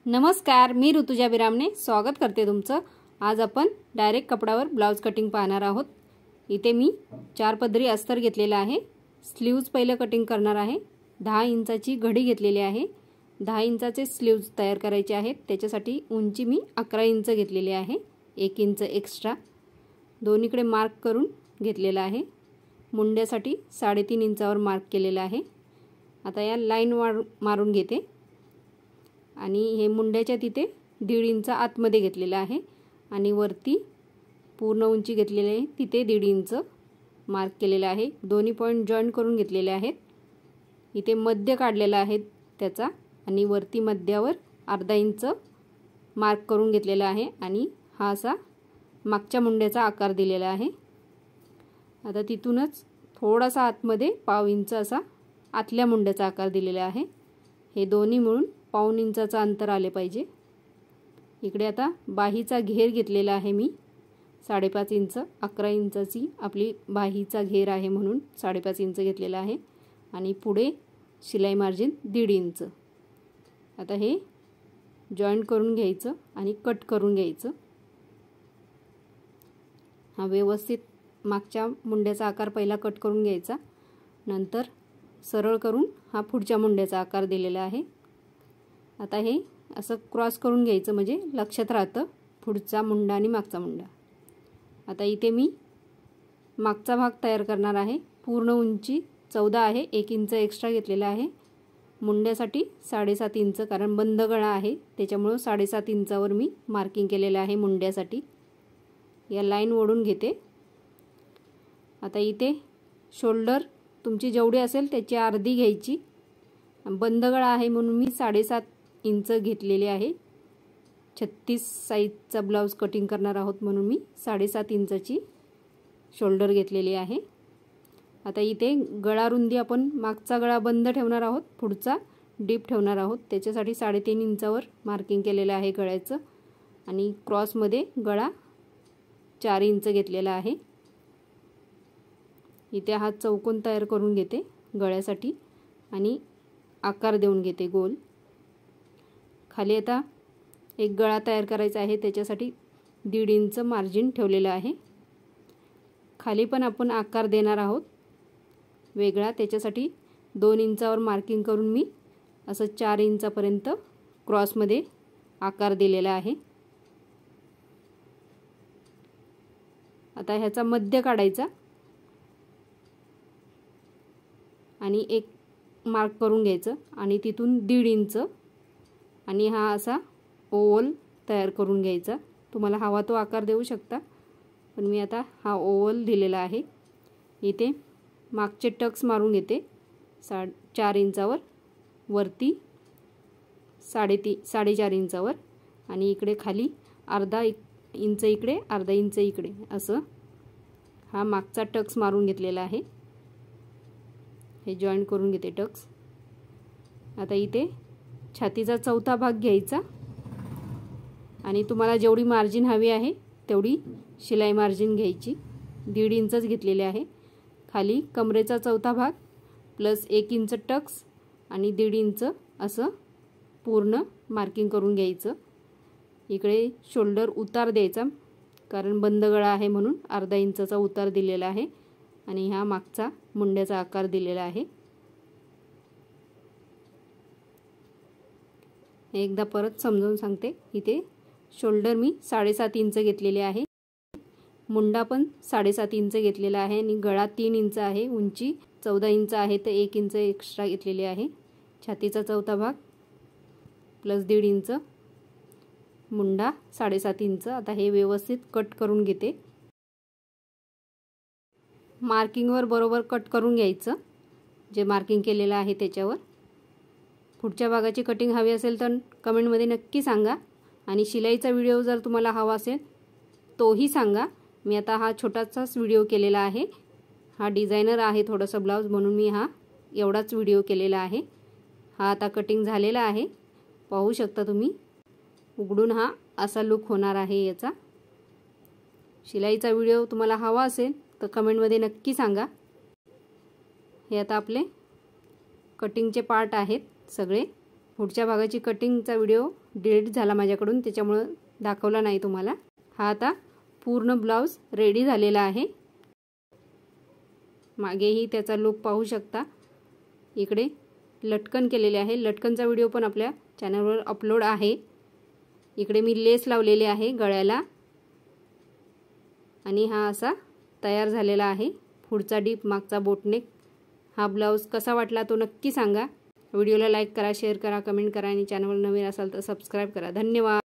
नमस्कार, मी ऋतुजा बिरामने स्वागत करते तुमचं। आज आपण डायरेक्ट कपड्यावर ब्लाउज कटिंग पाहणार आहोत। इथे मी 4 पदरी अस्तर घेतलेला आहे। स्लीव्ज पहिले कटिंग करणार आहे। 10 इंचाची घडी घेतलेली आहे। 10 इंचाचे स्लीव्ज तयार करायचे आहेत। त्याच्यासाठी उंची मी 11 इंच घेतलेली आहे। 1 इंच एक्स्ट्रा दोन्हीकडे मार्क करून घेतलेला आहे। मुंड्यासाठी 3.5 इंचावर मार्क केलेला आहे। आता या लाईन मारून घेते आणि हे मुंड्याच्या तिथे 1.5 इंच आतमध्ये घेतलेला आहे आणि वरती पूर्ण उंची घेतलेली आहे तिथे 1.5 इंच मार्क केलेला आहे। दोन्ही पॉइंट जॉईन करून घेतलेले आहेत। इथे मध्य काढलेला आहे त्याचा आणि वरती मध्यावर अर्धा इंच मार्क करून घेतलेला आहे आणि हा असा मागच्या मुंड्याचा आकार दिलेला आहे। आता तिथूनच थोडासा आतमध्ये पाव इंच असा आतल्या मुंड्याचा आकार दिलेला आहे। हे दोन्ही मिळून पाऊण इंचाचा अंतर आले पाहिजे। इकडे आता बाहीचा घेर घेतलेला आहे मी 5.5 इंच। 11 इंचाची आपली बाहीचा घेर आहे म्हणून 5.5 इंच घेतलेला आहे आणि पुढे शिलाई मार्जिन 1.5 इंच। आता हे जॉईंट करून घ्यायचं आणि कट करून घ्यायचं। हा व्यवस्थित मागच्या मुंड्याचा आकार पहिला कट करून घ्यायचा, नंतर सरळ करून हा पुढच्या मुंड्याचा आकार दिलेला आहे। आता हे असं क्रॉस करून घ्यायचं म्हणजे लक्षात राहतं पुढचा मुंडा आणि मागचा मुंडा। आता इथे मी मागचा भाग तयार करणार आहे। पूर्ण उंची 14 आहे। 1 इंच एक्स्ट्रा घेतलेला आहे। मुंड्यासाठी 7.5 इंच कारण बंद गळा आहे त्याच्यामुळे 7.5 इंचावर मी मार्किंग केलेलं आहे मुंड्यासाठी। या लाईन ओढून घेते। आता इथे शोल्डर तुमची जेवढी असेल त्याची अर्धी घ्यायची। बंद गळा आहे म्हणून मी 7.5 इंच घेतलेले आहे। 36 साइजचा ब्लाउज कटिंग करणार आहोत म्हणून मी 7.5 इंचाची शोल्डर घेतलेली आहे। आता इथे गळा रुंदी आपण मागचा गळा बंद ठेवणार आहोत, पुढचा डीप ठेवणार आहोत। त्याच्यासाठी 3.5 इंचावर मार्किंग केलेलं आहे गळ्याचं आणि क्रॉसमध्ये गळा 4 इंच घेतलेला आहे। इथे हा चौकोन तयार करून घेते गळ्यासाठी आणि आकार देऊन घेते गोल। खाली आता एक गळा तयार करायचा आहे त्याच्यासाठी 1.5 इंच मार्जिन ठेवलेलं आहे। खाली पण आपण आकार देणार आहोत वेगळा, त्याच्यासाठी 2 इंचावर मार्किंग करून मी असं 4 इंचापर्यंत क्रॉसमध्ये आकार दिलेला आहे। आता ह्याचा मध्य काढायचा आणि एक मार्क करून घ्यायचं आणि तिथून 1.5 इंच आणि हा असा ओव्हल तयार करून घ्यायचा। तुम्हाला हवा तो आकार देऊ शकता, पण मी आता हा ओव्हल दिलेला आहे। इथे मागचे टक्स मारून घेते 4 इंचावर, वरती 3.5 इंचावर आणि इकडे खाली अर्धा इंच इकडे अर्धा इंच इकडे असं हा मागचा टक्स मारून घेतलेला आहे। हे जॉईंट करून घेते टक्स। आता इथे छातीचा चौथा भाग घ्यायचा आणि तुम्हाला जेवढी मार्जिन हवी आहे तेवढी शिलाई मार्जिन घ्यायची। 1.5 इंचच घेतलेले आहे। खाली कमरेचा चौथा भाग प्लस 1 इंच टक्स आणि 1.5 इंच असं पूर्ण मार्किंग करून घ्यायचं। इकडे शोल्डर उतार द्यायचा कारण बंद गळा आहे म्हणून अर्धा इंचाचा उतार दिलेला आहे आणि हा मागचा मुंड्याचा आकार दिलेला आहे। एकदा परत समजावून सांगते। इथे शोल्डर मी 7.5 इंच घेतलेले आहे, मुंडा पण 7.5 इंच घेतलेला आहे आणि गळा 3 इंच आहे। उंची 14 इंच आहे तर 1 इंच एक्स्ट्रा घेतलेली आहे। छातीचा चौथा भाग प्लस 1.5 इंच, मुंडा 7.5 इंच। आता हे व्यवस्थित कट करून घेते। मार्किंगवर बरोबर कट करून घ्यायचं जे मार्किंग केलेलं आहे त्याच्यावर। पुढच्या भागाची कटिंग हवी असेल तर कमेंटमध्ये नक्की सांगा आणि शिलाईचा व्हिडिओ जर तुम्हाला हवा असेल तोही सांगा। मी आता हा छोटासाच व्हिडिओ केलेला आहे। हा डिझायनर आहे थोडासा ब्लाउज म्हणून मी हा एवढाच व्हिडिओ केलेला आहे। हा आता कटिंग झालेला आहे, पाहू शकता तुम्ही। उघडून हा असा लुक होणार आहे याचा। शिलाईचा व्हिडिओ तुम्हाला हवा असेल तर कमेंटमध्ये नक्की सांगा। हे आता आपले कटिंगचे पार्ट आहेत सगळे। पुढच्या भागाची कटिंगचा व्हिडिओ डिलीट झाला माझ्याकडून, त्याच्यामुळे दाखवला नाही तुम्हाला। हा आता पूर्ण ब्लाउज रेडी झालेला आहे। मागेही त्याचा लुक पाहू शकता। इकडे लटकन केलेले आहे, लटकनचा व्हिडिओ पण आपल्या चॅनलवर अपलोड आहे। इकडे मी लेस लावलेली आहे गळ्याला आणि हा असा तयार झालेला आहे पुढचा डीप मागचा बोटनेक। हा ब्लाउज कसा वाटला तो नक्की सांगा। व्हिडिओला लाईक करा, शेअर करा, कमेंट करा आणि चॅनलवर नवीन असाल तर सबस्क्राइब करा। धन्यवाद।